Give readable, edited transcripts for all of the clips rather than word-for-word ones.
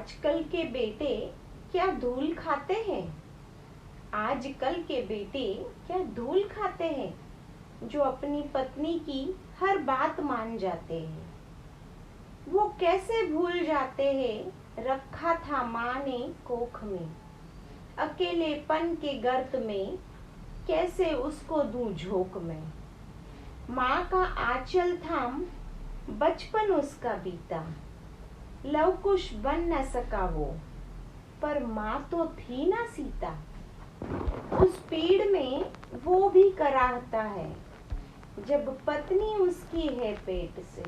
आजकल के बेटे क्या धूल खाते हैं? आजकल के बेटे क्या धूल खाते हैं जो अपनी पत्नी की हर बात मान जाते हैं? वो कैसे भूल जाते हैं रखा था माँ ने कोख में, अकेलेपन के गर्त में कैसे उसको दूं झोंक में। माँ का आंचल थाम बचपन उसका बीता, लवकुश बन न सका वो, पर माँ तो थी ना सीता। उस पीड़ में वो भी कराहता है जब पत्नी उसकी है पेट से।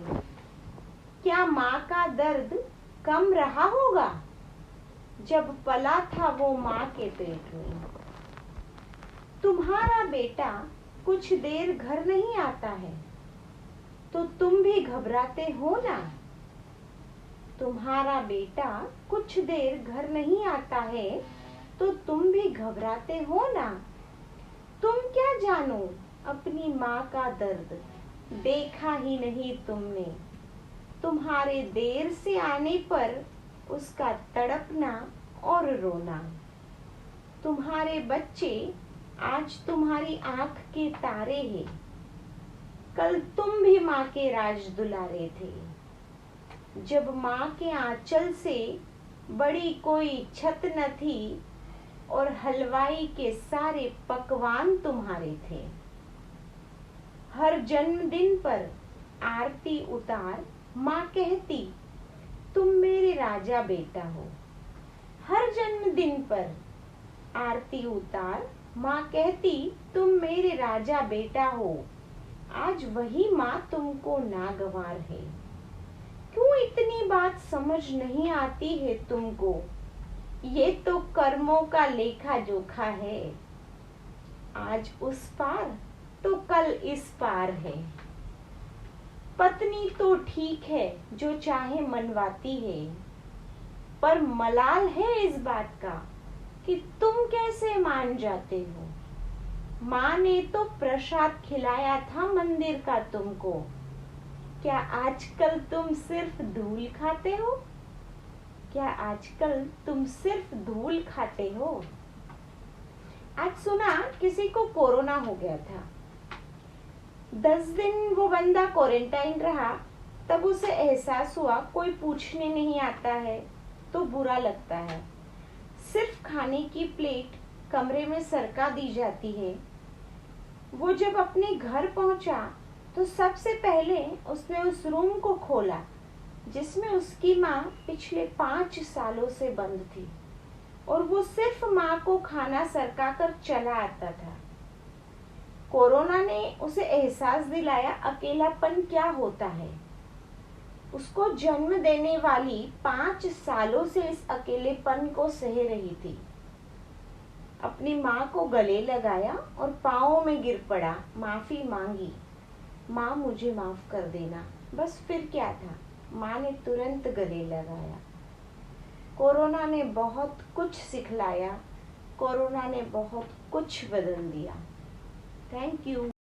क्या माँ का दर्द कम रहा होगा जब पला था वो माँ के पेट में। तुम्हारा बेटा कुछ देर घर नहीं आता है तो तुम भी घबराते हो ना। तुम्हारा बेटा कुछ देर घर नहीं आता है तो तुम भी घबराते हो ना। तुम क्या जानो अपनी माँ का दर्द, देखा ही नहीं तुमने। तुम्हारे देर से आने पर उसका तड़पना और रोना। तुम्हारे बच्चे आज तुम्हारी आंख के तारे हैं, कल तुम भी माँ के राज दुलारे थे। जब माँ के आंचल से बड़ी कोई छत न थी और हलवाई के सारे पकवान तुम्हारे थे। हर जन्मदिन पर आरती उतार माँ कहती तुम मेरे राजा बेटा हो। हर जन्मदिन पर आरती उतार माँ कहती तुम मेरे राजा बेटा हो। आज वही माँ तुमको नागवार है। क्यों इतनी बात समझ नहीं आती है तुमको? ये तो कर्मों का लेखा जोखा है। आज उस पार तो कल इस पार है। पत्नी तो ठीक है जो चाहे मनवाती है, पर मलाल है इस बात का कि तुम कैसे मान जाते हो। माँ ने तो प्रसाद खिलाया था मंदिर का तुमको। क्या आजकल तुम सिर्फ धूल खाते हो? क्या आजकल तुम सिर्फ धूल खाते हो? आज सुना किसी को कोरोना हो गया था। 10 दिन वो बंदा क्वारंटाइन रहा, तब उसे एहसास हुआ कोई पूछने नहीं आता है तो बुरा लगता है। सिर्फ खाने की प्लेट कमरे में सरका दी जाती है। वो जब अपने घर पहुंचा तो सबसे पहले उसने उस रूम को खोला जिसमें उसकी माँ पिछले 5 सालों से बंद थी और वो सिर्फ माँ को खाना सरका कर चला आता था। कोरोना ने उसे एहसास दिलाया अकेलापन क्या होता है। उसको जन्म देने वाली 5 सालों से इस अकेलेपन को सह रही थी। अपनी माँ को गले लगाया और पाँवों में गिर पड़ा, माफी मांगी। माँ मुझे माफ कर देना। बस फिर क्या था, माँ ने तुरंत गले लगाया। कोरोना ने बहुत कुछ सिखलाया, कोरोना ने बहुत कुछ बदल दिया। Thank you.